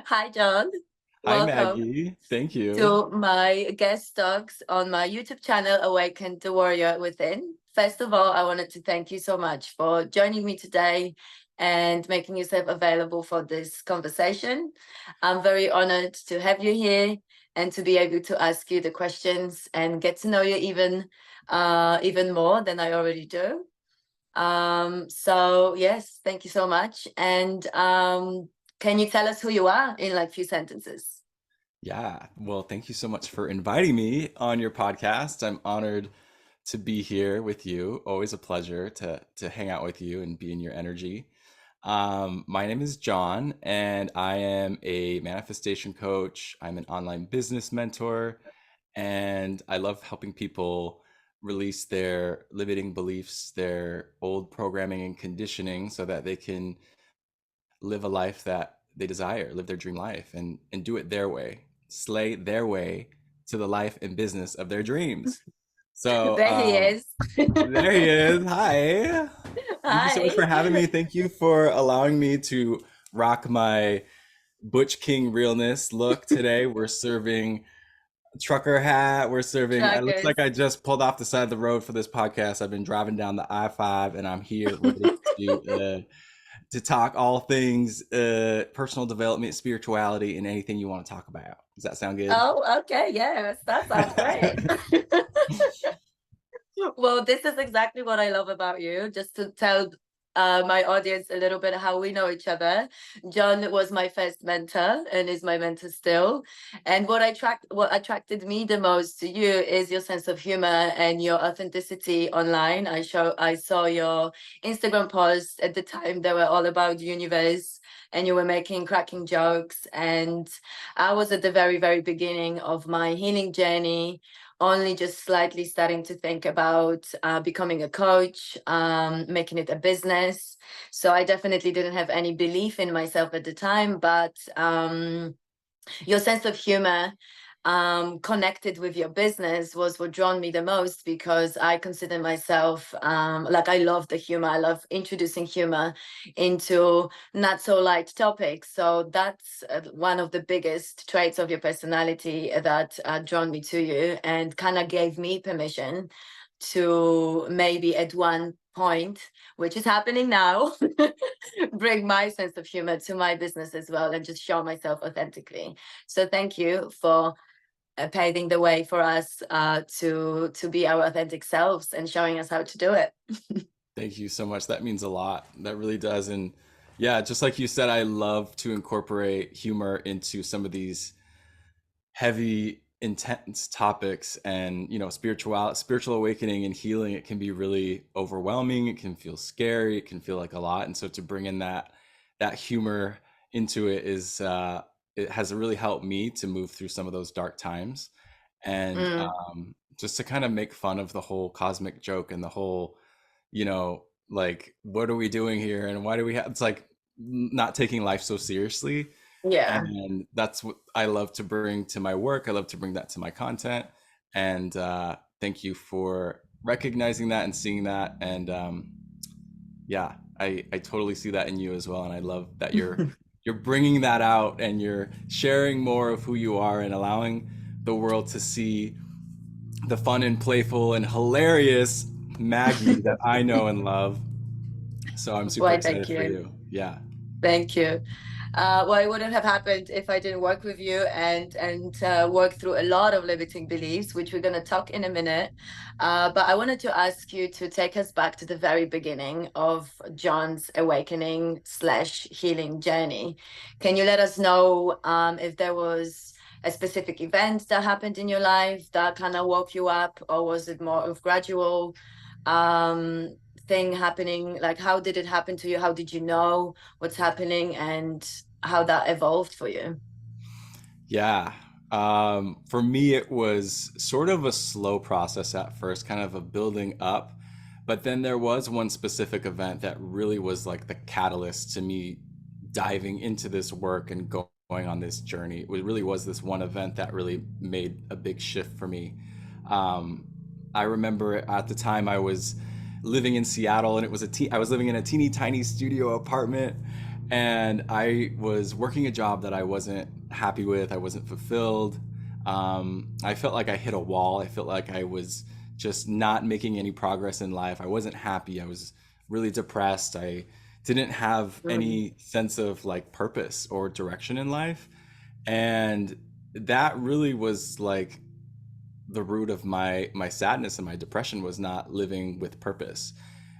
Hi, John. Hi, Welcome Maggie. Thank you. to my guest talks on my YouTube channel, Awaken the Warrior Within. First of all, I wanted to thank you so much for joining me today and making yourself available for this conversation. I'm very honored to have you here and to be able to ask you the questions and get to know you even more than I already do. So yes, thank you so much. And can you tell us who you are in like few sentences? Yeah. Well, thank you so much for inviting me on your podcast. I'm honored to be here with you. Always a pleasure to hang out with you and be in your energy. My name is John, and I am a manifestation coach. I'm an online business mentor, and I love helping people release their limiting beliefs, their old programming and conditioning, so that they can live a life that they desire, live their dream life, and do it their way, slay their way to the life and business of their dreams. So There he is. there he is. Hi. Thank you so much Hi. for having me. Thank you for allowing me to rock my Butch King realness look today. We're serving trucker hat. We're serving, it looks like Truckers. I just pulled off the side of the road for this podcast. I've been driving down the I-5 and I'm here ready to talk all things personal development, spirituality, and anything you want to talk about. Does that sound good? Oh, okay. Yes, that sounds great. Well, this is exactly what I love about you. Just to tell my audience a little bit how we know each other. John was my first mentor and is my mentor still. And what attracted me the most to you is your sense of humor and your authenticity online. I saw your Instagram posts at the time. They were all about the universe and you were making cracking jokes. And I was at the very, very beginning of my healing journey, only just slightly starting to think about becoming a coach, making it a business. So I definitely didn't have any belief in myself at the time, but your sense of humor connected with your business was what drawn me the most, because I consider myself like I love the humor. I love introducing humor into not so light topics. So that's one of the biggest traits of your personality that drawn me to you and kind of gave me permission to maybe at one point, which is happening now, bring my sense of humor to my business as well and just show myself authentically. So thank you for paving the way for us to be our authentic selves and showing us how to do it. Thank you so much. That means a lot. That really does. And yeah, just like you said, I love to incorporate humor into some of these heavy, intense topics. And spiritual awakening and healing, it can be really overwhelming. It can feel scary. It can feel like a lot. And so to bring in that humor into it is it has really helped me to move through some of those dark times. And Mm, just to kind of make fun of the whole cosmic joke and the whole, like, what are we doing here? And why do we have, it's like not taking life so seriously. yeah. And that's what I love to bring to my work. I love to bring that to my content. And thank you for recognizing that and seeing that. And yeah, I totally see that in you as well. And I love that you're bringing that out and you're sharing more of who you are and allowing the world to see the fun and playful and hilarious Maggie that I know and love. So I'm super Why, thank excited for you. you. Yeah. Thank you. Well, it wouldn't have happened if I didn't work with you and work through a lot of limiting beliefs, which we're going to talk in a minute. But I wanted to ask you to take us back to the very beginning of Jon's awakening slash healing journey. Can you let us know if there was a specific event that happened in your life that kind of woke you up, or was it more of gradual um, thing happening? Like, how did it happen to you? How did you know what's happening and how that evolved for you? Yeah. For me, it was sort of a slow process at first, kind of a building up. But then there was one specific event that really was like the catalyst to me diving into this work and going on this journey. It really was this one event that really made a big shift for me. Um, I remember at the time I was living in Seattle, and it was I was living in a teeny tiny studio apartment, And I was working a job that I wasn't happy with. I wasn't fulfilled. I felt like I hit a wall. I felt like I was just not making any progress in life. I wasn't happy. I was really depressed. I didn't have Mm. any sense of like purpose or direction in life. And that really was like the root of my sadness and my depression, was not living with purpose.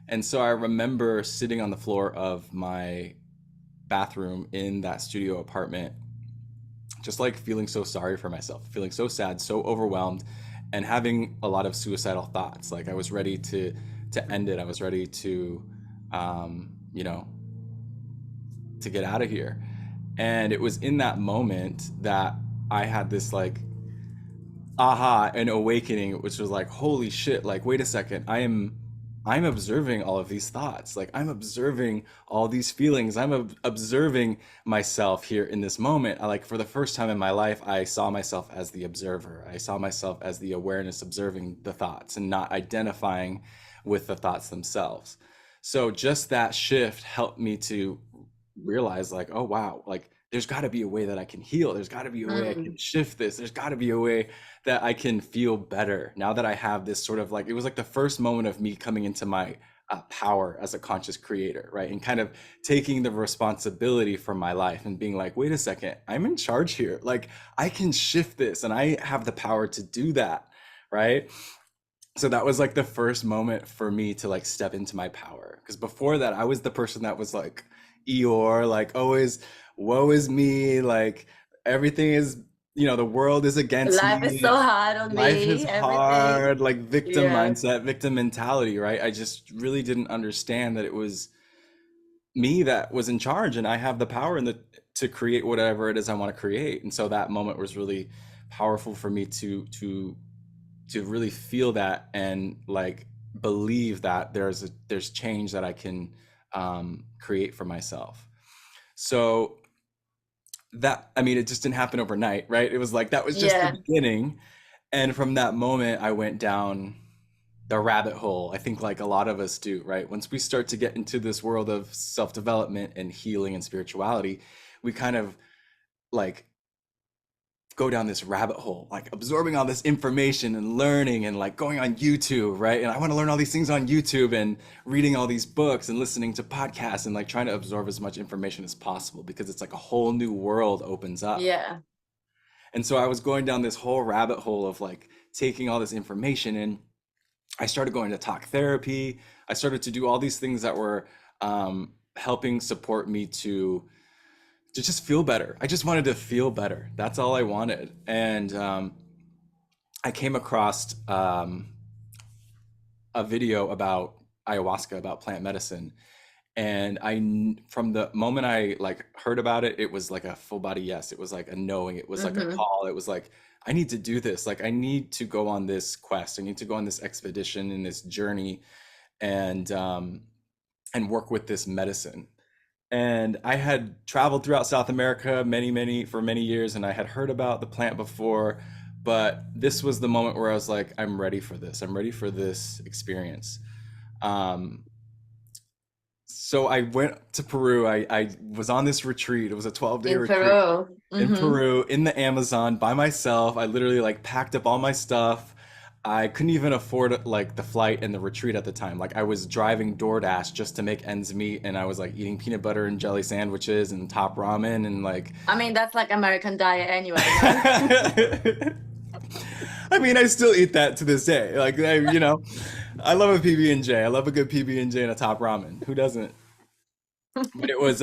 And so I remember sitting on the floor of my bathroom in that studio apartment, just like feeling so sorry for myself, feeling so sad, so overwhelmed, and having a lot of suicidal thoughts. Like I was ready to end it. I was ready to, you know, to get out of here. And it was in that moment that I had this like aha, an awakening, which was like, holy shit, like wait a second, I'm observing all of these thoughts, like I'm observing all these feelings, I'm observing myself here in this moment. I, like for the first time in my life, I saw myself as the observer. I saw myself as the awareness observing the thoughts and not identifying with the thoughts themselves. So just that shift helped me to realize like, oh wow, like there's got to be a way that I can heal. There's got to be a way I can Mm. shift this. There's got to be a way that I can feel better now that I have this sort of like, it was like the first moment of me coming into my power as a conscious creator, right? And kind of taking the responsibility for my life and being like, wait a second, I'm in charge here. Like I can shift this and I have the power to do that, right? So that was like the first moment for me to like step into my power, because before that I was the person that was like Eeyore, like always woe is me, like everything is, you know, the world is against Life is me, so hard on life is me, everything. hard, like victim Yeah. mindset, victim mentality, right? I just really didn't understand that it was me that was in charge and I have the power in the to create whatever it is I want to create. And so that moment was really powerful for me to really feel that and like believe that there's change that I can create for myself. So that, I mean, it just didn't happen overnight, right? It was like that was just the Yeah. beginning, and from that moment I went down the rabbit hole. I think like a lot of us do, right? Once we start to get into this world of self-development and healing and spirituality, we kind of like go down this rabbit hole, like absorbing all this information and learning and like going on YouTube, right? And I want to learn all these things on YouTube and reading all these books and listening to podcasts and like trying to absorb as much information as possible, because it's like a whole new world opens up. Yeah. And so I was going down this whole rabbit hole of like taking all this information, and I started going to talk therapy. I started to do all these things that were helping support me to just feel better. I just wanted to feel better. That's all I wanted. And I came across a video about ayahuasca, about plant medicine. And from the moment I like heard about it, it was like a full body yes. It was like a knowing. It was like a Mm-hmm. call. It was like, I need to do this. Like I need to go on this quest. I need to go on this expedition and this journey, and work with this medicine. And I had traveled throughout South America for many years, and I had heard about the plant before, but this was the moment where I was like, I'm ready for this. I'm ready for this experience. Um, so I went to Peru. I was on this retreat. It was a 12-day In retreat Peru. in Mm-hmm. Peru, in the Amazon by myself. I literally like packed up all my stuff. I couldn't even afford like the flight and the retreat at the time. Like I was driving DoorDash just to make ends meet, and I was like eating peanut butter and jelly sandwiches and top ramen and like I mean, that's like American diet anyway, no? I mean, I still eat that to this day. Like you know, I love a PB&J. I love a good PB&J and a top ramen. Who doesn't? But it was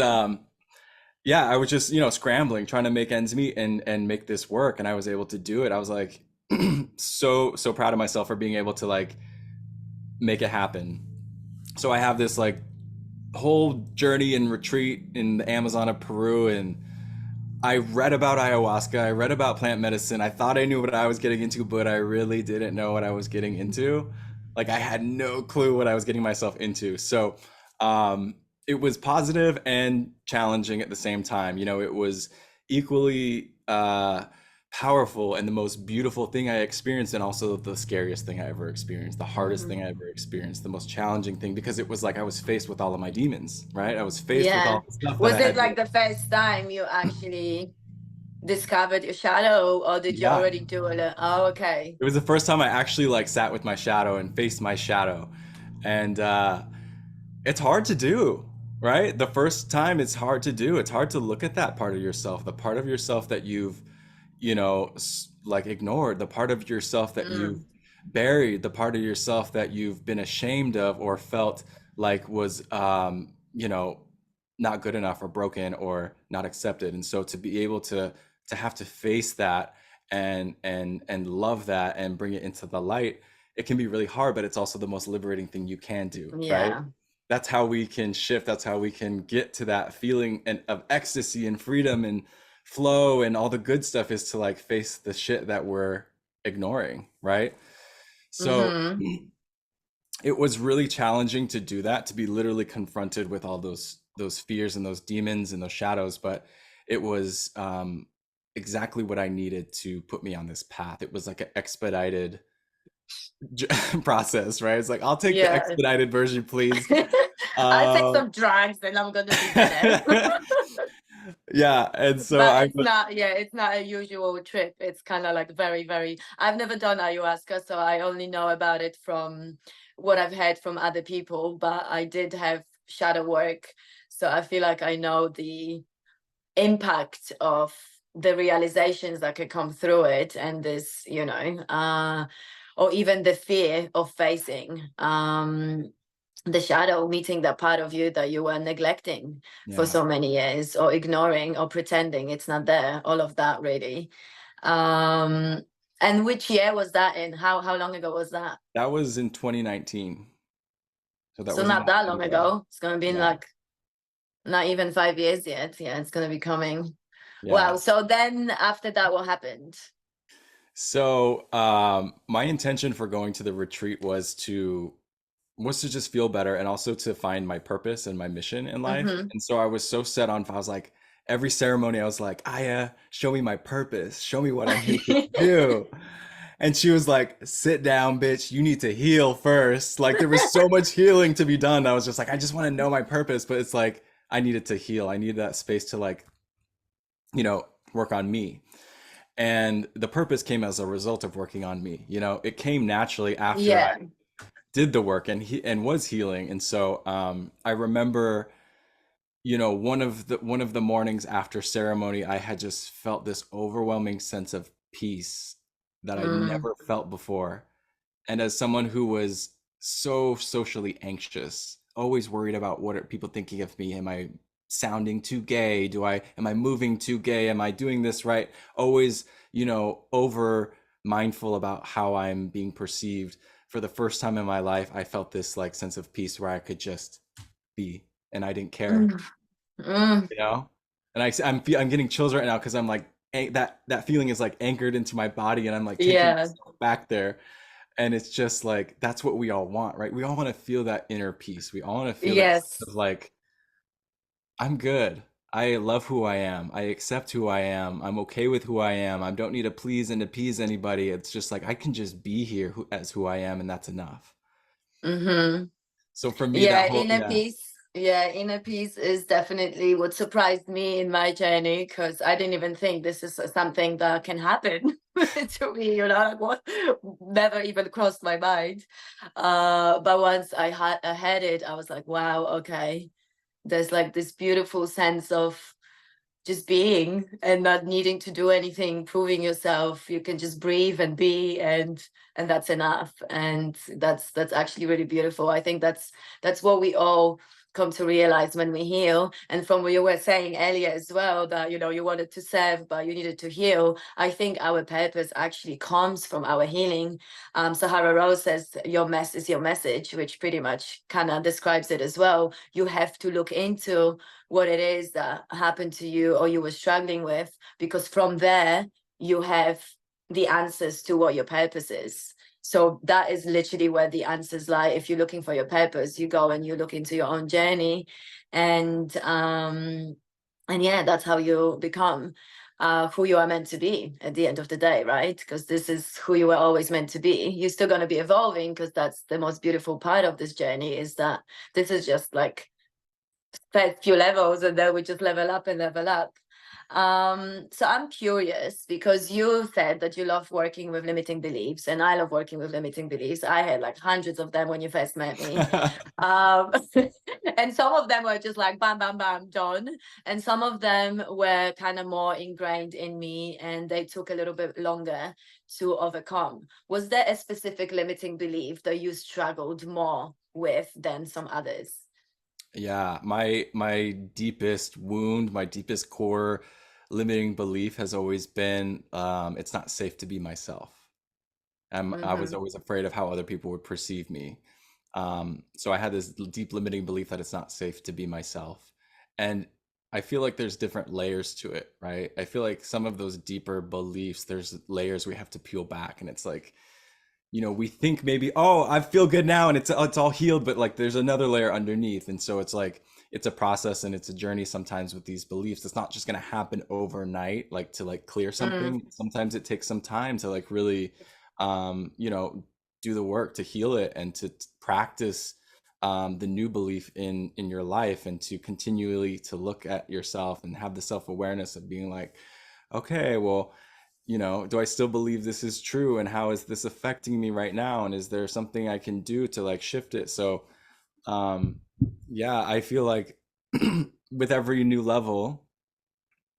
yeah, I was just, you know, scrambling, trying to make ends meet and make this work, and I was able to do it. I was like so proud of myself for being able to like make it happen. So I have this like whole journey and retreat in the Amazon of Peru, and I read about ayahuasca, I read about plant medicine. I thought I knew what I was getting into, but I really didn't know what I was getting into. Like I had no clue what I was getting myself into. So it was positive and challenging at the same time. You know, it was equally powerful and the most beautiful thing I experienced, and also the scariest thing I ever experienced, the hardest Hmm. thing I ever experienced, the most challenging thing, because it was like I was faced with all of my demons, right? I was faced with Yeah. all the stuff that I Was it had like to, the first time you actually discovered your shadow, or did you yeah. already do it? Oh, okay. It was the first time I actually like sat with my shadow and faced my shadow. And it's hard to do, right? The first time it's hard to do. It's hard to look at that part of yourself, the part of yourself that you've, like ignored, the part of yourself that you've Mm, buried, the part of yourself that you've been ashamed of or felt like was, not good enough or broken or not accepted. And so to be able to have to face that and love that and bring it into the light, it can be really hard, but it's also the most liberating thing you can do, right? yeah. That's how we can shift. That's how we can get to that feeling of ecstasy and freedom and flow, and all the good stuff is to like face the shit that we're ignoring, right? So Mm-hmm. it was really challenging to do that, to be literally confronted with all those fears and those demons and those shadows, but it was exactly what I needed to put me on this path. It was like an expedited process, right? It's like, I'll take the Yeah. expedited version, please. I'll take um some drugs and I'm gonna be better. yeah, and so But I it's not, yeah, it's not a usual trip. It's kind of like very, very, I've never done ayahuasca, so I only know about it from what I've heard from other people, but I did have shadow work. So I feel like I know the impact of the realizations that could come through it, and this, or even the fear of facing the shadow, meeting that part of you that you were neglecting for yeah, so many years, or ignoring, or pretending it's not there, all of that really. And which year was that in? How long ago was that? that was in 2019, so that So wasn't not that that long long ago. ago. It's gonna be in Yeah, like not even 5 years yet. Yeah, it's gonna be coming. yeah. Wow. So then after that, what happened? So my intention for going to the retreat was to just feel better, and also to find my purpose and my mission in life. Mm-hmm. And so I was so set on, I was like, every ceremony, I was like, Aya, show me my purpose, show me what I'm here to do. And she was like, sit down, bitch. You need to heal first. Like, there was so much healing to be done. I was just like, I just want to know my purpose. But it's like, I needed to heal. I needed that space to, like, work on me. And the purpose came as a result of working on me. It came naturally after I Yeah. did the work and was healing. And so I remember, one of the mornings after ceremony, I had just felt this overwhelming sense of peace that I'd Mm. never felt before. And as someone who was so socially anxious, always worried about what are people thinking of me? Am I sounding too gay? Am I moving too gay? Am I doing this right? Always, over mindful about how I'm being perceived. For the first time in my life, I felt this like sense of peace where I could just be, and I didn't care, Mm. Mm. you know? And I'm getting chills right now because I'm like, that feeling is like anchored into my body, and I'm like taking Yeah. myself back there. And it's just like, that's what we all want, right? We all want to feel that inner peace. We all want to feel that sense Yes. of like, I'm good. I love who I am. I accept who I am. I'm okay with who I am. I don't need to please and appease anybody. It's just like I can just be here as who I am, and that's enough. Mm-hmm. So for me, that Yeah, whole, inner yeah, peace. Yeah, inner peace is definitely what surprised me in my journey, because I didn't even think this is something that can happen to me, like what never even crossed my mind. But once I had it, I was like, wow, okay. There's like this beautiful sense of just being and not needing to do anything, proving yourself. You can just breathe and be, and that's enough. And that's actually really beautiful. I think that's what we all come to realize when we heal. And from what you were saying earlier as well, that you wanted to serve but you needed to heal, I think our purpose actually comes from our healing. Sahara Rose says your mess is your message, which pretty much kind of describes it as well. You have to look into what it is that happened to you or you were struggling with, because from there you have the answers to what your purpose is. So that is literally where the answers lie. If you're looking for your purpose, you go and you look into your own journey, and yeah, that's how you become. who you are meant to be at the end of the day, right? Because this is who you were always meant to be. You're still going to be evolving, because that's the most beautiful part of this journey, is that this is just like first few levels, and then we just level up and level up. So I'm curious, because you said that you love working with limiting beliefs, and I love working with limiting beliefs. I had like hundreds of them when you first met me. um and some of them were just like bam bam bam done, and some of them were kind of more ingrained in me, and they took a little bit longer to overcome. Was there a specific limiting belief that you struggled more with than some others? Yeah, my deepest wound, my deepest core limiting belief has always been it's not safe to be myself. I was Mm-hmm. always afraid of how other people would perceive me. So I had this deep limiting belief that it's not safe to be myself. And I feel like there's different layers to it, right? I feel like some of those deeper beliefs, there's layers we have to peel back. And it's like, we think maybe, oh, I feel good now and it's all healed, but like there's another layer underneath. And so it's like it's a process and it's a journey sometimes with these beliefs. It's not just going to happen overnight, like to like clear Mm, something. Sometimes it takes some time to like really do the work to heal it and to practice the new belief in your life, and to continually to look at yourself and have the self-awareness of being like, okay, well, do I still believe this is true, and how is this affecting me right now, and is there something I can do to like shift it? So um yeah, I feel like with every new level,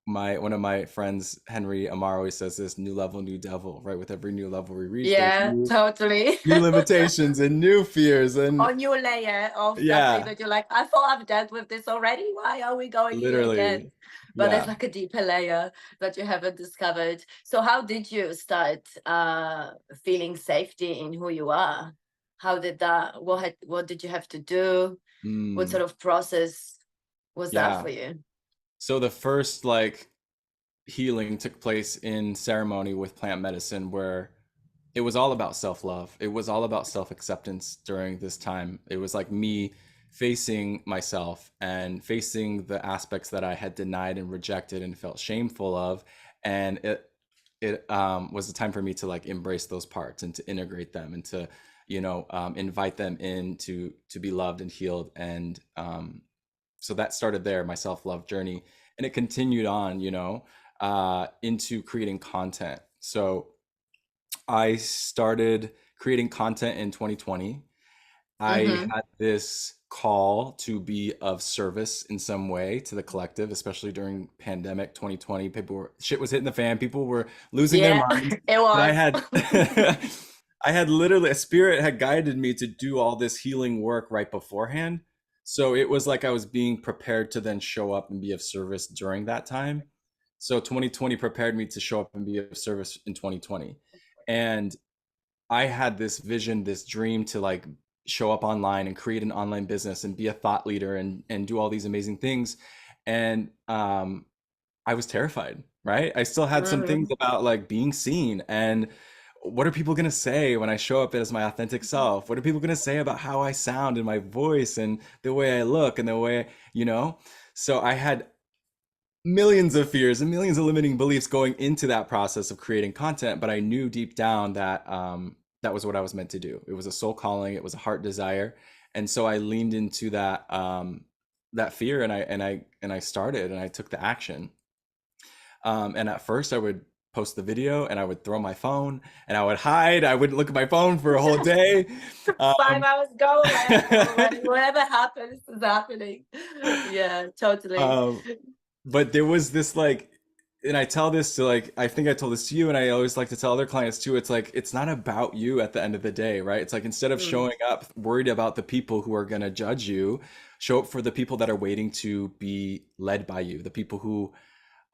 my one of my friends, Henry Amar, always says this: new level, new devil, right? With every new level we reach, there's yeah, totally. new limitations and new fears, and On your layer of something yeah, that you're like, I thought I've dealt with this already. Why are we going here again? literally, But there's yeah. like a deeper layer that you haven't discovered. So how did you start feeling safety in who you are? How did that, what did you have to do? What Mm, sort of process was that yeah. for you? So the first like healing took place in ceremony with plant medicine, where it was all about self-love. It was all about self-acceptance during this time. It was like me facing myself and facing the aspects that I had denied and rejected and felt shameful of. And it was the time for me to like embrace those parts and to integrate them and to, invite them in to be loved and healed. And so that started there, my self-love journey. And it continued on, into creating content. So I started creating content in 2020. I Mm-hmm. had this call to be of service in some way to the collective, especially during pandemic 2020. Shit was hitting the fan. People were losing their Yeah, minds. it But I was. had I had literally a spirit had guided me to do all this healing work right beforehand. So it was like I was being prepared to then show up and be of service during that time. So 2020 prepared me to show up and be of service in 2020. And I had this vision, this dream to like show up online and create an online business and be a thought leader and do all these amazing things. And I was terrified, right? I still had some things Mm-hmm. about like being seen, and what are people going to say when I show up as my authentic self? What are people going to say about how I sound and my voice and the way I look and the way, you know? So I had millions of fears and millions of limiting beliefs going into that process of creating content, but I knew deep down that that was what I was meant to do. It was a soul calling, it was a heart desire, and so I leaned into that fear, and I started and I took the action. And at first, I would post the video and I would throw my phone and I would hide. I wouldn't look at my phone for a whole day. 5 hours, go away, go away. Whatever happens is happening. Yeah, totally. Um, but there was this like, and I tell this to like, I think I told this to you, and I always like to tell other clients too. It's like, it's not about you at the end of the day, right? It's like, instead of Mm, showing up worried about the people who are going to judge you, show up for the people that are waiting to be led by you, the people who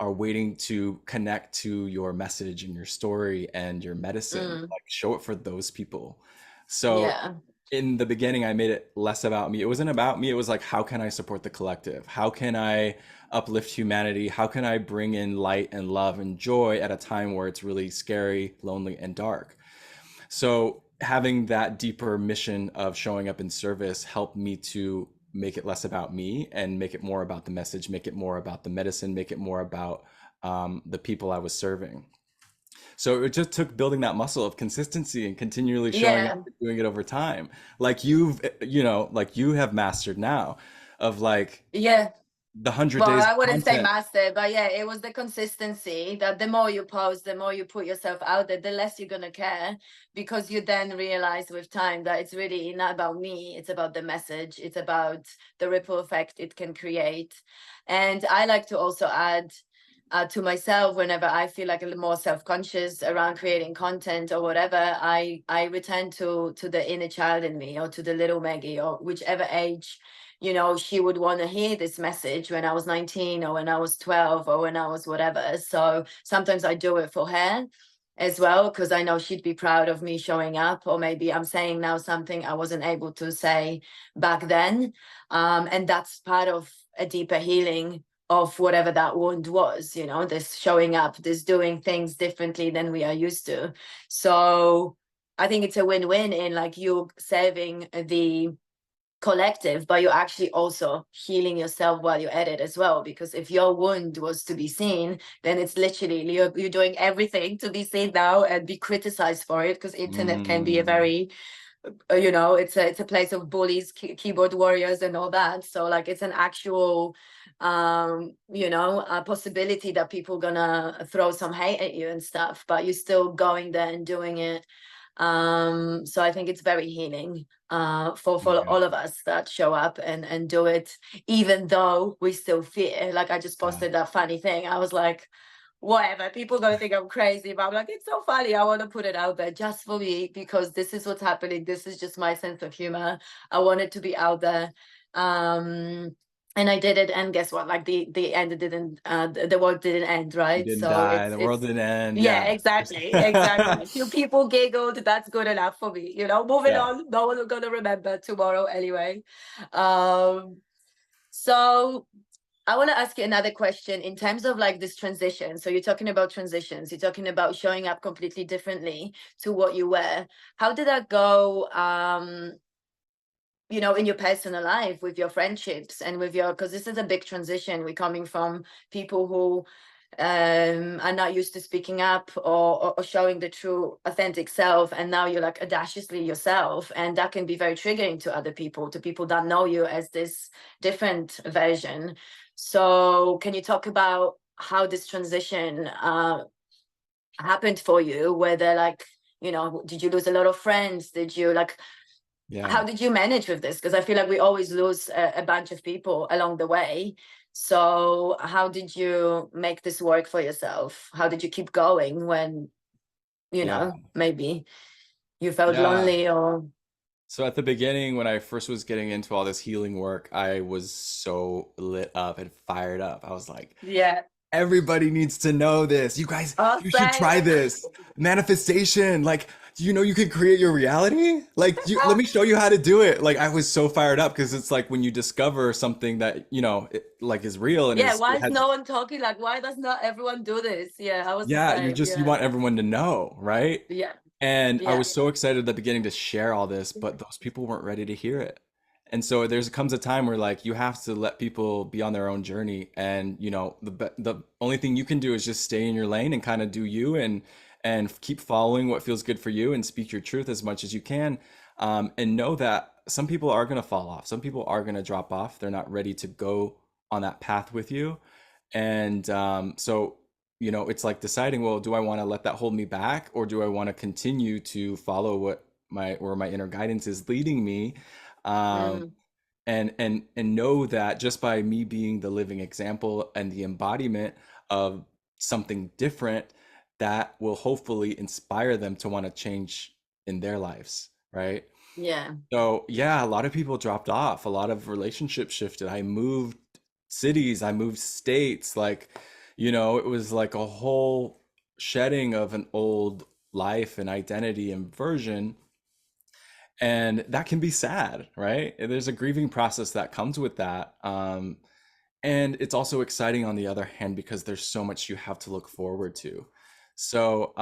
are waiting to connect to your message and your story and your medicine. mm, Like, show it for those people. So yeah. in the beginning, I made it less about me. It wasn't about me. It was like, how can I support the collective? How can I uplift humanity? How can I bring in light and love and joy at a time where it's really scary, lonely, and dark? So having that deeper mission of showing up in service helped me to make it less about me and make it more about the message, make it more about the medicine, make it more about the people I was serving. So it just took building that muscle of consistency and continually showing up Yeah. and doing it over time. Like you've, like you have mastered now of like Yeah. the 100 Well, days I of wouldn't say content. master, but yeah, it was the consistency that the more you post, the more you put yourself out there, the less you're gonna care, because you then realize with time that it's really not about me, it's about the message, it's about the ripple effect it can create. And I like to also add to myself, whenever I feel like a little more self-conscious around creating content or whatever, I return to the inner child in me, or to the little Maggie, or whichever age, she would want to hear this message, when I was 19 or when I was 12 or when I was whatever. So sometimes I do it for her as well, because I know she'd be proud of me showing up, or maybe I'm saying now something I wasn't able to say back then. And that's part of a deeper healing of whatever that wound was, this showing up, this doing things differently than we are used to. So I think it's a win-win, in like you serving the collective, but you're actually also healing yourself while you're at it as well. Because if your wound was to be seen, then it's literally you're doing everything to be seen now and be criticized for it, because internet can be a Mm, very it's a place of bullies, keyboard warriors and all that. So like it's an actual a possibility that people gonna throw some hate at you and stuff, but you're still going there and doing it. So I think it's very healing for yeah, all of us that show up and do it, even though we still fear. Like I just yeah, posted that funny thing, I was like, whatever, people gonna think I'm crazy, but I'm like, it's so funny, I want to put it out there just for me, because this is what's happening, this is just my sense of humor. I want it to be out there. And I did it, and guess what, like the end didn't the world didn't end, you right? didn't So die, it's the world it's didn't end. yeah, Yeah. exactly. A few people giggled, that's good enough for me, moving Yeah. on, no one's gonna remember tomorrow anyway. So I want to ask you another question in terms of like this transition. So you're talking about transitions, you're talking about showing up completely differently to what you were. How did that go, in your personal life, with your friendships and with your, because this is a big transition. We're coming from people who are not used to speaking up, or showing the true authentic self, and now you're like audaciously yourself, and that can be very triggering to other people, to people that know you as this different version. So can you talk about how this transition happened for you, where they're like, did you lose a lot of friends, did you like, Yeah. how did you manage with this? Because I feel like we always lose a bunch of people along the way. So how did you make this work for yourself? How did you keep going when, Yeah. maybe you felt Yeah. lonely, or So at the beginning, when I first was getting into all this healing work, I was so lit up and fired up. I was like, yeah. everybody needs to know this. You guys, Oh, you should try same. this. Manifestation. Like, do you know you can create your reality? Like, let me show you how to do it. Like, I was so fired up because it's like when you discover something that, like is real and Yeah, is, why it is has, no one talking? Like, why does not everyone do this? Yeah, I was the yeah, same. you Yeah. want everyone to know, right? Yeah. And I Yeah. was so excited at the beginning to share all this, but those people weren't ready to hear it. And so there's comes a time where like you have to let people be on their own journey, and the only thing you can do is just stay in your lane and kind of do you, and keep following what feels good for you and speak your truth as much as you can, and know that some people are going to fall off, some people are going to drop off, they're not ready to go on that path with you. And so, it's like deciding, well, do I want to let that hold me back, or do I want to continue to follow what my inner guidance is leading me? Um, Mm, and know that just by me being the living example and the embodiment of something different, that will hopefully inspire them to want to change in their lives, right? yeah. So yeah, a lot of people dropped off. A lot of relationships shifted. I moved cities. I moved states. Like, it was like a whole shedding of an old life and identity and version. And that can be sad, right? And there's a grieving process that comes with that. And it's also exciting on the other hand because there's so much you have to look forward to. So,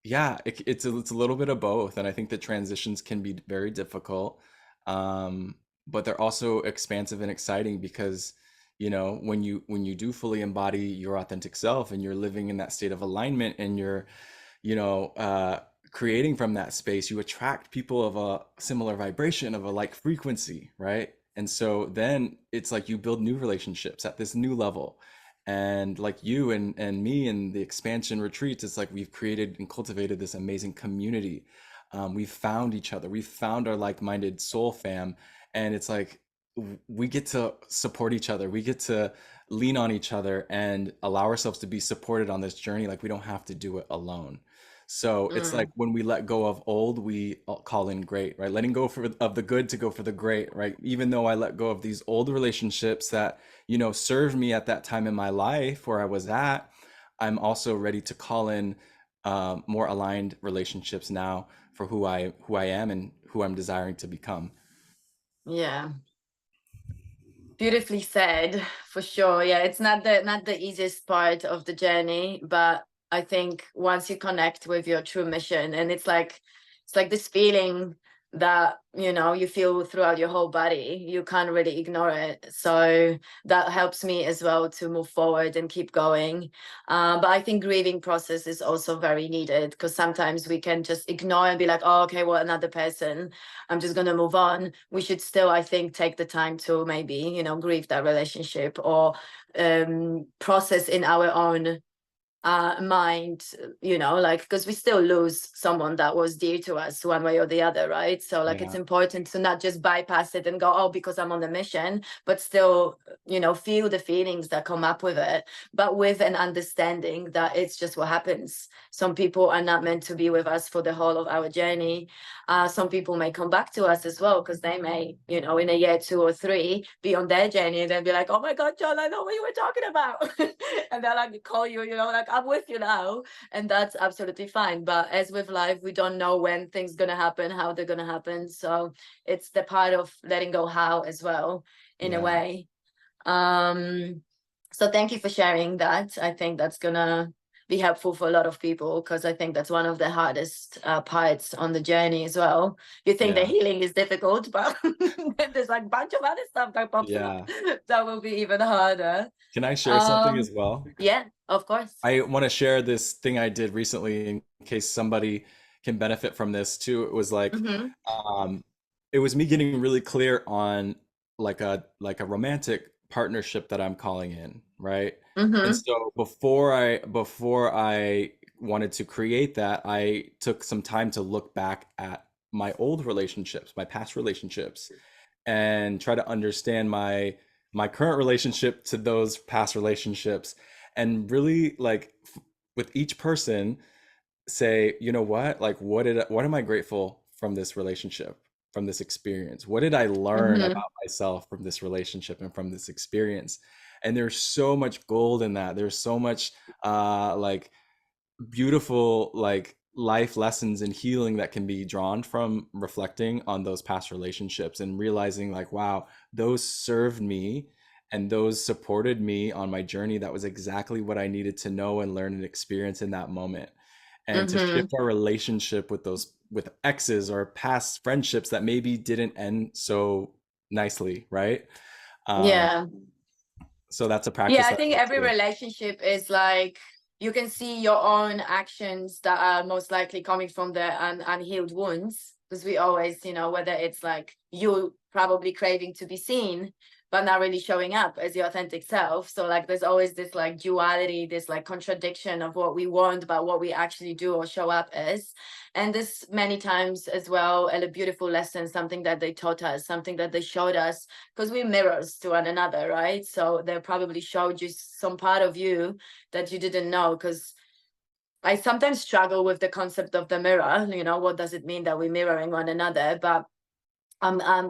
yeah, it's a little bit of both, and I think the transitions can be very difficult, but they're also expansive and exciting because you know, when you do fully embody your authentic self and you're living in that state of alignment and you're, you know, creating from that space, you attract people of a similar vibration, of a like frequency, right? And so then it's like you build new relationships at this new level. And like you and me and the expansion retreats, it's like we've created and cultivated this amazing community. We've found each other, we've found our like-minded soul fam, and it's like we get to support each other, we get to lean on each other and allow ourselves to be supported on this journey. Like we don't have to do it alone. So it's like Mm, when we let go of old, we call in great, right? Letting go of the good to go for the great, right? Even though I let go of these old relationships that, you know, served me at that time in my life where I was at, I'm also ready to call in more aligned relationships now for who I am and who I'm desiring to become. yeah. Beautifully said, for sure. Yeah, it's not the easiest part of the journey, but I think once you connect with your true mission, and it's like this feeling that, you know, you feel throughout your whole body, you can't really ignore it. So that helps me as well to move forward and keep going. But I think grieving process is also very needed, because sometimes we can just ignore and be like, oh, okay, well, another person, I'm just going to move on. We should still, I think, take the time to maybe, you know, grieve that relationship, or process in our own mind, you know, like, because we still lose someone that was dear to us one way or the other, right? So like it's Yeah, important to not just bypass it and go, oh, because I'm on the mission, but still, you know, feel the feelings that come up with it, but with an understanding that it's just what happens. Some people are not meant to be with us for the whole of our journey. Some people may come back to us as well, because they may, you know, in a year, 2 or 3, be on their journey and then be like, oh my God, Jon, I know what you were talking about. And they'll like call you, you know, like, I'm with you now. And that's absolutely fine. But as with life, we don't know when things gonna happen, how they're gonna happen. So it's the part of letting go how as well, in a yeah, way. Um, so thank you for sharing that. I think that's gonna be helpful for a lot of people, because I think that's one of the hardest parts on the journey as well. You think the yeah, healing is difficult, but then there's like a bunch of other stuff that pops up yeah. that will be even harder. Can I share something Um, as well? yeah, of course. I want to share this thing I did recently in case somebody can benefit from this too. It was like, Mm-hmm. um, it was me getting really clear on like a romantic partnership that I'm calling in, right? And Mm-hmm. so before I wanted to create that, I took some time to look back at my old relationships, my past relationships, and try to understand my current relationship to those past relationships, and really like with each person say, you know what, like what am I grateful from this relationship, from this experience? What did I learn Mm-hmm. about myself from this relationship and from this experience? And there's so much gold in that. There's so much like beautiful like life lessons and healing that can be drawn from reflecting on those past relationships and realizing like, wow, those served me and those supported me on my journey. That was exactly what I needed to know and learn and experience in that moment. And to Mm-hmm. shift our relationship with those with exes or past friendships that maybe didn't end so nicely, right? um Yeah. so that's a Yeah, practice I I think do every too. relationship is like, you can see your own actions that are most likely coming from the unhealed wounds. Because we always, you know, whether it's like you probably craving to be seen, but not really showing up as your authentic self. So like there's always this like duality, this like contradiction of what we want, but what we actually do or show up as. And this many times as well, and a beautiful lesson, something that they taught us, something that they showed us, because we're mirrors to one another, right? So they probably showed you some part of you that you didn't know. Because I sometimes struggle with the concept of the mirror. You know, what does it mean that we're mirroring one another? But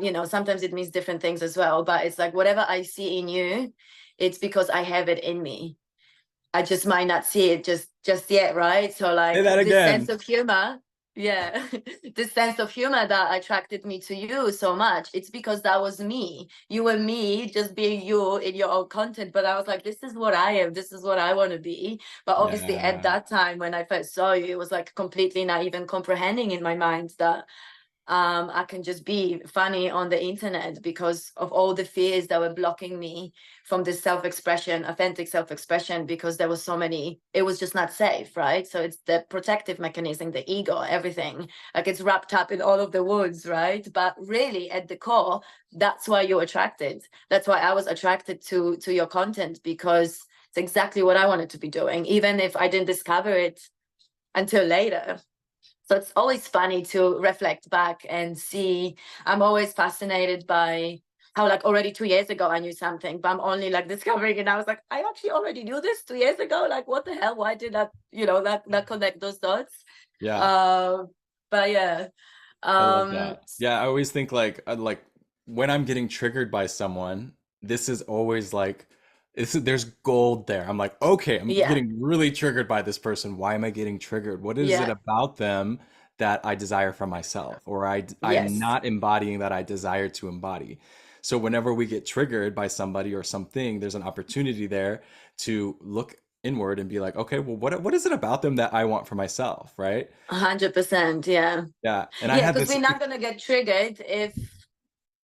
you know, sometimes it means different things as well. But it's like whatever I see in you, it's because I have it in me. I just might not see it just yet, right? So Say like that this sense again. of humor, yeah, this sense of humor that attracted me to you so much, it's because that was me. You were me, just being you in your own content. But I was like, this is what I am, this is what I want to be. But obviously at Yeah, that time when I first saw you, it was like completely not even comprehending in my mind that I can just be funny on the internet because of all the fears that were blocking me from this self-expression, authentic self-expression, because there was so many, it was just not safe, right? So it's the protective mechanism, the ego, everything, like it's wrapped up in all of the wounds, right? But really at the core, that's why you're attracted. That's why I was attracted to your content, because it's exactly what I wanted to be doing, even if I didn't discover it until later. So it's always funny to reflect back and see. I'm always fascinated by how, like, already 2 years ago I knew something, but I'm only like discovering it. I was like, I actually already knew this 2 years ago. Like, what the hell? Why did that, that connect those dots? Yeah, Uh, but yeah. I love Um, that. Yeah, I always think like when I'm getting triggered by someone, this is always like there's gold there. I'm like, okay, I'm yeah, getting really triggered by this person. Why am I getting triggered? What is it yeah, about them that I desire from myself, or I'm yes, not embodying that I desire to embody? So whenever we get triggered by somebody or something, there's an opportunity there to look inward and be like, okay, well, what is it about them that I want for myself, right? 100%. Yeah. Yeah, and I Yeah, had because this. we're not gonna get triggered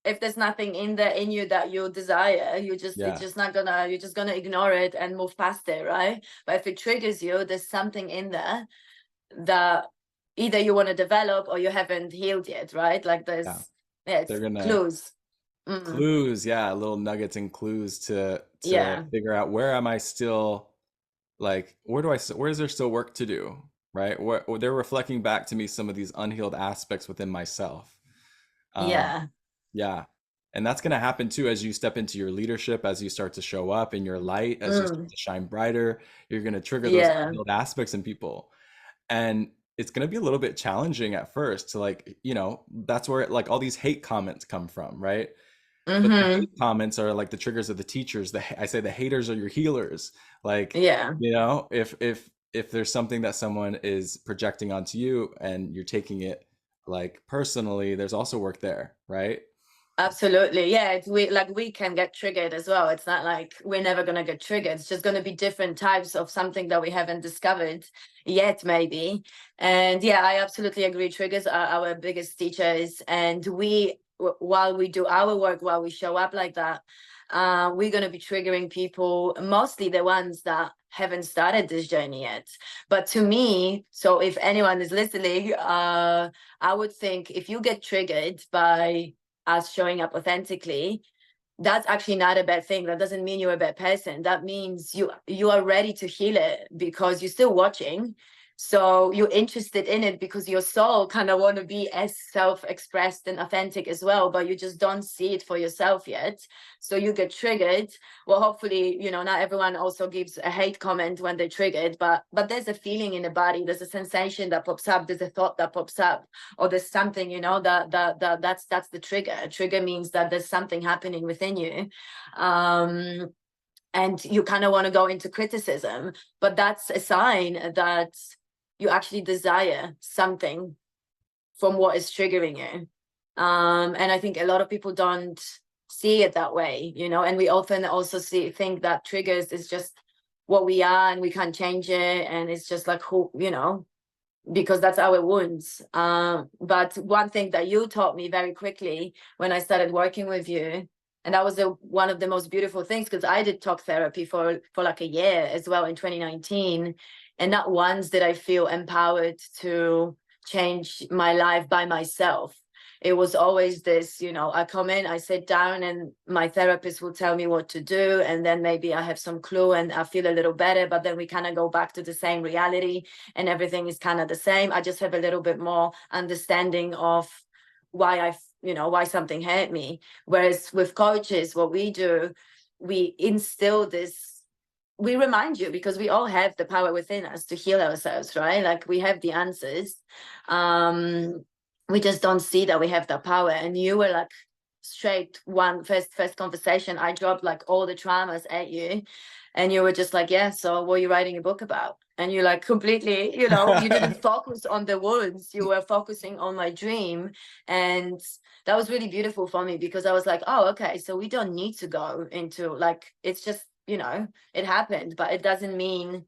if there's nothing in there in you that you desire. It's Yeah. just not gonna, you're just gonna ignore it and move past it, right? But if it triggers you, there's something in there that either you want to develop or you haven't healed yet, right? Like Yeah, there's, yeah, they're it's gonna clues. Mm, clues, yeah, little nuggets and clues to yeah. figure out where am I still, like where is there still work to do, right? Where they're reflecting back to me some of these unhealed aspects within myself. Um, Yeah. yeah, and that's gonna happen too as you step into your leadership, as you start to show up in your light, as you start Mm, to shine brighter. You're gonna trigger those yeah. unhealed aspects in people, and it's going to be a little bit challenging at first to, like, that's where like all these hate comments come from, right? But the hate Mm-hmm. comments are like the triggers of the teachers. I say the haters are your healers. Like, Yeah. if there's something that someone is projecting onto you and you're taking it like personally, there's also work there, right? Absolutely. Yeah, we can get triggered as well. It's not like we're never gonna get triggered. It's just gonna be different types of something that we haven't discovered yet, maybe. And yeah, I absolutely agree. Triggers are our biggest teachers. And while we do our work, while we show up like that, we're gonna be triggering people, mostly the ones that haven't started this journey yet. But to me, so if anyone is listening, I would think if you get triggered by us showing up authentically, that's actually not a bad thing. That doesn't mean you're a bad person. That means you are ready to heal it because you're still watching. So you're interested in it because your soul kind of want to be as self-expressed and authentic as well, but you just don't see it for yourself yet. So you get triggered. Well, hopefully, not everyone also gives a hate comment when they're triggered, but there's a feeling in the body, there's a sensation that pops up, there's a thought that pops up, or there's something, that's the trigger. A trigger means that there's something happening within you. And you kind of want to go into criticism, but that's a sign that you actually desire something from what is triggering you. And I think a lot of people don't see it that way, and we often also think that triggers is just what we are and we can't change it, and it's just like who, because that's our wounds. But one thing that you taught me very quickly when I started working with you, and that was one of the most beautiful things, because I did talk therapy for like a year as well in 2019, and not once did I feel empowered to change my life by myself. It was always this, I come in, I sit down, and my therapist will tell me what to do, and then maybe I have some clue and I feel a little better, but then we kind of go back to the same reality and everything is kind of the same. I just have a little bit more understanding of why something hurt me. Whereas with coaches, what we do, we instill this, we remind you, because we all have the power within us to heal ourselves, right? Like we have the answers. We just don't see that we have that power. And you were like straight first conversation, I dropped like all the traumas at you, and you were just like, yeah, so what are you writing a book about? And you're like completely, you didn't focus on the words, you were focusing on my dream. And that was really beautiful for me, because I was like, oh, okay, so we don't need to go into like, it's just, it happened, but it doesn't mean,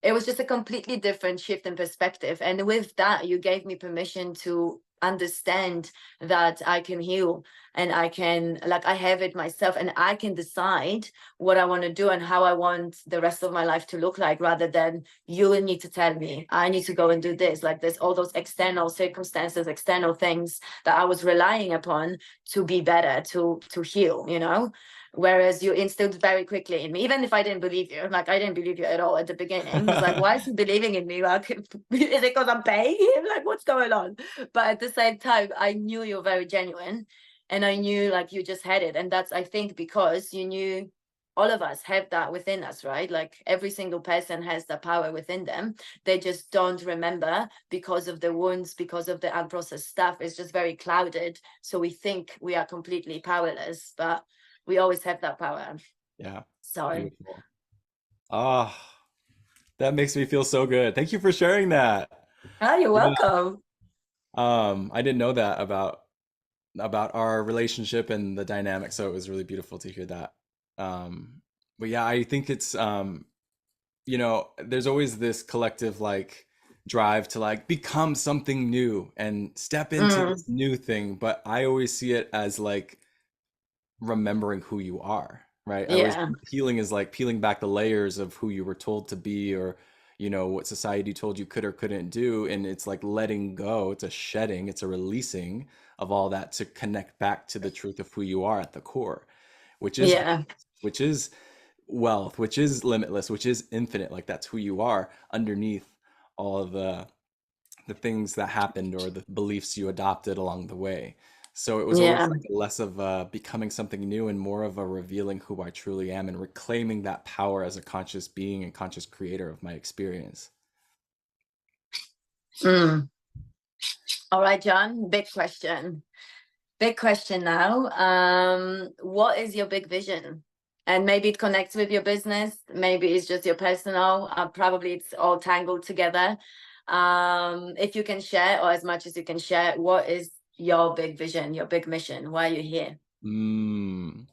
it was just a completely different shift in perspective. And with that, you gave me permission to understand that I can heal, and I can, like, I have it myself, and I can decide what I want to do and how I want the rest of my life to look like, rather than you will need to tell me I need to go and do this. Like, there's all those external circumstances, external things that I was relying upon to be better, to heal, you know. Whereas you instilled very quickly in me, even if I didn't believe you. Like, I didn't believe you at all at the beginning. It's like, why is he believing in me? Like, is it because I'm paying him? Like, what's going on? But at the same time, I knew you're very genuine, and I knew, like, you just had it. And that's, I think, because you knew all of us have that within us, right? Like, every single person has the power within them. They just don't remember because of the wounds, because of the unprocessed stuff. It's just very clouded. So we think we are completely powerless, but we always have that power. Yeah, So, beautiful. Ah, that makes me feel so good. Thank you for sharing that. oh, you're Yeah. welcome. I didn't know that about our relationship and the dynamic, so it was really beautiful to hear that. But yeah, I think it's there's always this collective like drive to like become something new and step into Mm, this new thing, but I always see it as like remembering who you are, right? I always yeah, healing is like peeling back the layers of who you were told to be, or what society told you could or couldn't do, and it's like letting go. It's a shedding, it's a releasing of all that to connect back to the truth of who you are at the core, which is yeah, which is wealth, which is limitless, which is infinite. Like that's who you are underneath all of the things that happened or the beliefs you adopted along the way. So it was always yeah. like less of becoming something new and more of a revealing who I truly am and reclaiming that power as a conscious being and conscious creator of my experience. Mm. All right, John, big question. Big question now. What is your big vision? And maybe it connects with your business, maybe it's just your personal, probably it's all tangled together. If you can share, or as much as you can share, what is your big vision, your big mission? Why are you here? Mm.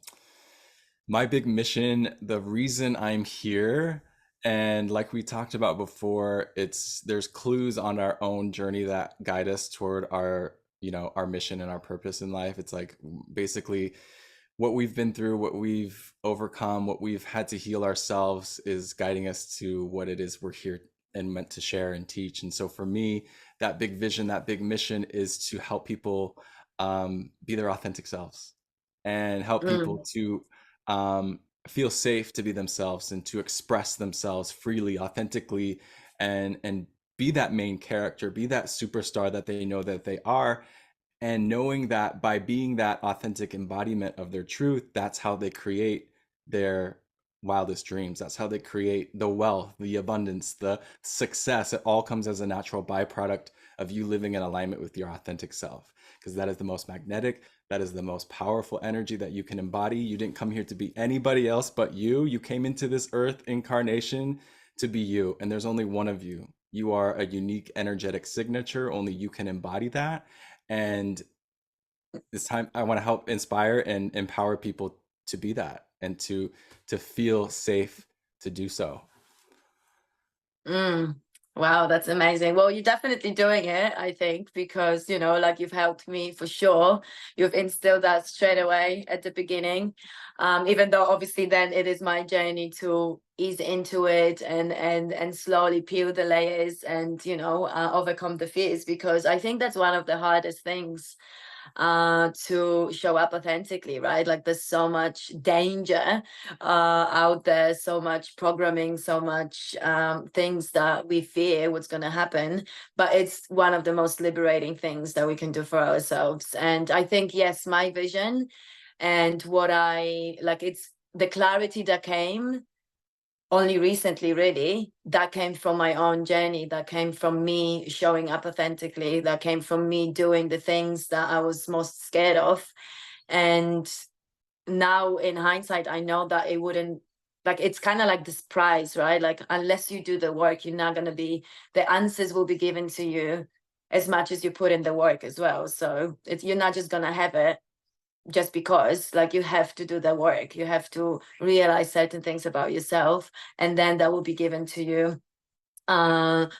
My big mission, the reason I'm here, and like we talked about before, there's clues on our own journey that guide us toward our mission and our purpose in life. It's like basically what we've been through, what we've overcome, what we've had to heal ourselves is guiding us to what it is we're here and meant to share and teach. And so for me, that big vision, that big mission is to help people be their authentic selves and help people Mm, to um, feel safe to be themselves and to express themselves freely, authentically, and be that main character, be that superstar that they know that they are, and knowing that by being that authentic embodiment of their truth, that's how they create their wildest dreams. That's how they create the wealth, the abundance, the success. It all comes as a natural byproduct of you living in alignment with your authentic self, because that is the most magnetic, that is the most powerful energy that you can embody. You didn't come here to be anybody else but you. You came into this earth incarnation to be you, and there's only one of you. You are a unique energetic signature. Only you can embody that. And this time I want to help inspire and empower people to be that and to feel safe to do so. mm. Wow, that's amazing. Well, you're definitely doing it, I think, because, like, you've helped me for sure. You've instilled that straight away at the beginning. Even though obviously then it is my journey to ease into it and slowly peel the layers and, overcome the fears, because I think that's one of the hardest things to show up authentically, right? Like, there's so much danger out there, so much programming, so much things that we fear what's going to happen, but it's one of the most liberating things that we can do for ourselves. And I think, yes, my vision and what I like, it's the clarity that came only recently, really, that came from my own journey, that came from me showing up authentically, that came from me doing the things that I was most scared of. And now in hindsight, I know that it wouldn't, like, it's kind of like this prize, right? Like, unless you do the work, you're not going to be, the answers will be given to you as much as you put in the work as well. So you're not just going to have it just because, like, you have to do the work, you have to realize certain things about yourself, and then that will be given to you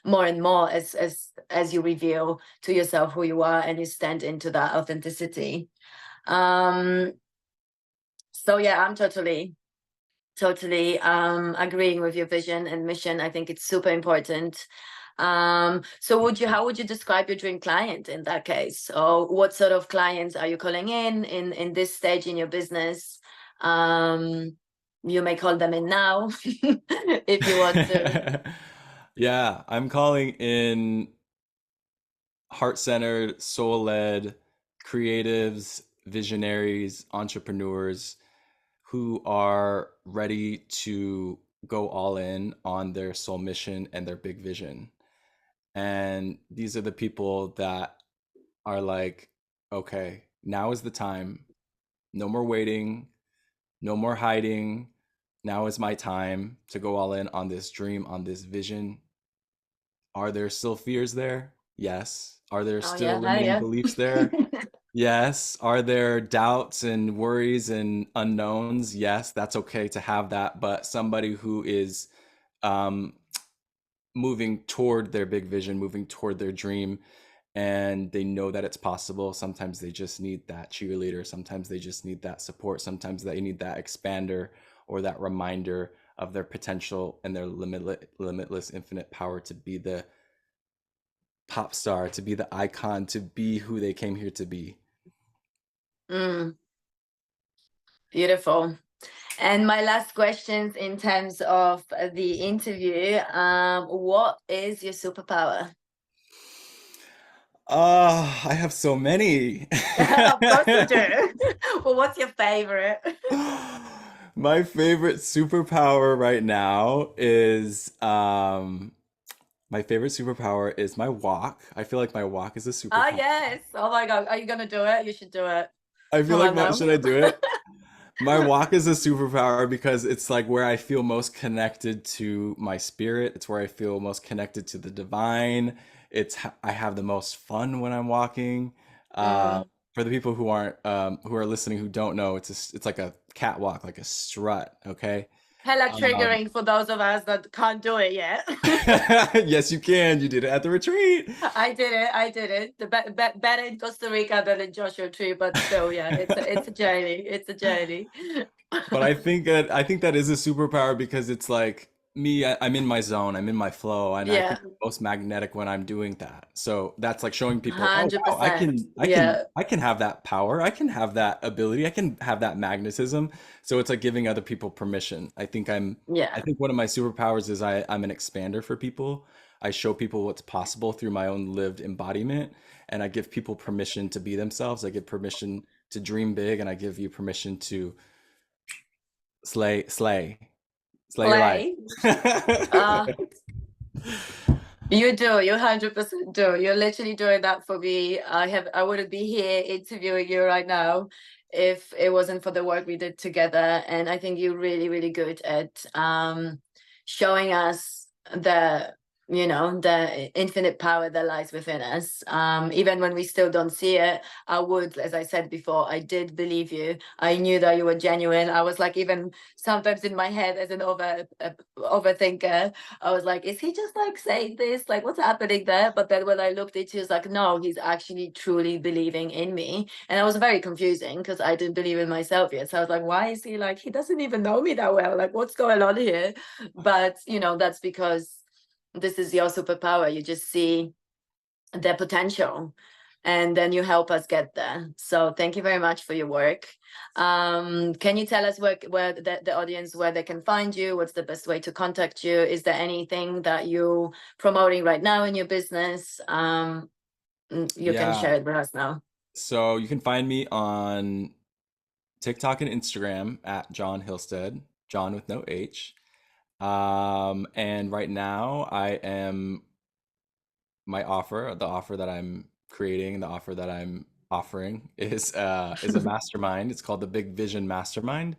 more and more as you reveal to yourself who you are and you stand into that authenticity. um so yeah, I'm totally agreeing with your vision and mission. I think it's super important. So how would you describe your dream client in that case? Or what sort of clients are you calling in this stage in your business? You may call them in now if you want to. Yeah, I'm calling in heart-centered, soul-led creatives, visionaries, entrepreneurs who are ready to go all in on their soul mission and their big vision. And these are the people that are like, okay, now is the time. No more waiting, no more hiding. Now is my time to go all in on this dream, on this vision. Are there still fears there? Yes. Are there Oh still yeah, hell limiting yeah. beliefs there? Yes. Are there doubts and worries and unknowns? Yes, that's okay to have that. But somebody who is um, moving toward their big vision, moving toward their dream, and they know that it's possible. Sometimes they just need that cheerleader. Sometimes they just need that support. Sometimes they need that expander or that reminder of their potential and their limitless, infinite power to be the pop star, to be the icon, to be who they came here to be. Mm, beautiful. And my last questions in terms of the interview, what is your superpower? I have so many. Of course you do. Well, what's your favorite? My favorite superpower right now is my favorite superpower is my walk. I feel like my walk is a Ah, superpower. yes. Oh my God. Are you gonna do it? You should do it. I feel Come like on now. should I do it? My walk is a superpower because it's like where I feel most connected to my spirit. It's where I feel most connected to the divine. I have the most fun when I'm walking. Uh, Mm. for the people who are listening who don't know, it's like a catwalk, like a strut. Okay. Hella Um, triggering for those of us that can't do it yet. yes, you can. You did it at the retreat. I did it. I did it. Better in Costa Rica than in Joshua Tree, but still, yeah, it's a journey. It's a journey. But I think that is a superpower because it's like me, I'm in my zone, I'm in my flow, and I Yeah, think I'm most magnetic when I'm doing that. So that's like showing people, oh wow, 100%. Yeah, I can have that power, I can have that ability, I can have that magnetism. So it's like giving other people permission. I yeah, think one of my superpowers is I'm an expander for people. I show people what's possible through my own lived embodiment, and I give people permission to be themselves. I give permission to dream big, and I give you permission to slay your life. play. Uh, you do. You 100% do. You're literally doing that for me. I wouldn't be here interviewing you right now if it wasn't for the work we did together. And I think you're really, really good at showing us the infinite power that lies within us. Even when we still don't see it, as I said before, I did believe you. I knew that you were genuine. I was like, even sometimes in my head as an overthinker, I was like, is he just like saying this? Like, what's happening there? But then when I looked at you, it's like, no, he's actually truly believing in me. And I was very confusing because I didn't believe in myself yet. So I was like, why is he like, he doesn't even know me that well? Like, what's going on here? But, that's because this is your superpower. You just see the potential and then you help us get there. So thank you very much for your work. Can you tell us where the audience, where they can find you? What's the best way to contact you? Is there anything that you're promoting right now in your business? You can Yeah. share it with us now. So you can find me on TikTok and Instagram at Jon Hillstead, John with no H. And right now I am the offer that I'm creating, the offer that I'm offering is a mastermind. It's called the Big Vision Mastermind.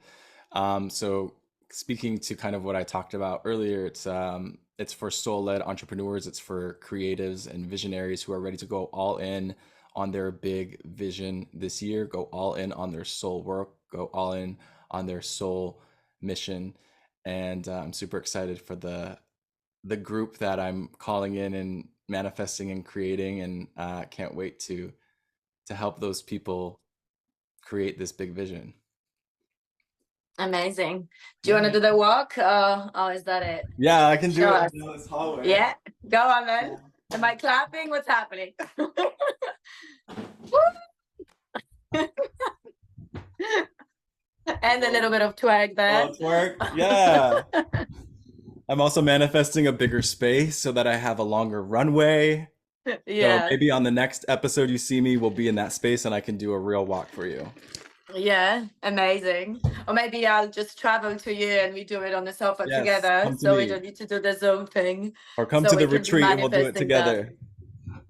So speaking to kind of what I talked about earlier, it's for soul-led entrepreneurs, it's for creatives and visionaries who are ready to go all in on their big vision this year, go all in on their soul work, go all in on their soul mission. And I'm super excited for the group that I'm calling in and manifesting and creating, and can't wait to help those people create this big vision. Amazing. Do you want to Yeah. do the walk? Oh, is that it? Yeah, I can do Show it us. down this hallway. Yeah, go on then. Am I clapping? What's happening? And a little bit of twag Oh, there. it's work. Yeah. I'm also manifesting a bigger space so that I have a longer runway. So Yeah, maybe on the next episode you see me, we'll be in that space and I can do a real walk for you. yeah, amazing. Or maybe I'll just travel to you and we do it on the sofa Yes, together, come to so we me. don't need to do the Zoom thing. Or come So to we the can be retreat and we'll do it manifesting that. together.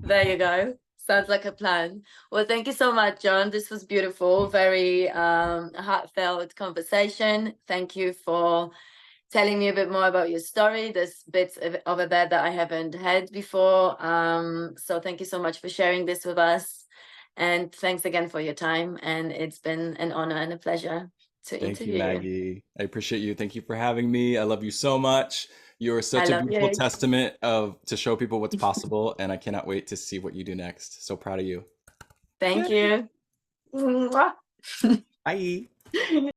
There you go. Sounds like a plan. Well, thank you so much, Jon. This was beautiful, very heartfelt conversation. Thank you for telling me a bit more about your story. There's bits of it there that I haven't had before. So thank you so much for sharing this with us. And thanks again for your time. And it's been an honor and a pleasure to Thank you, interview you. Maggie. I appreciate you. Thank you for having me. I love you so much. You're I such a love beautiful you. testament of to show people what's possible, and I cannot wait to see what you do next. So proud of you. Thank you. Mwah. Bye.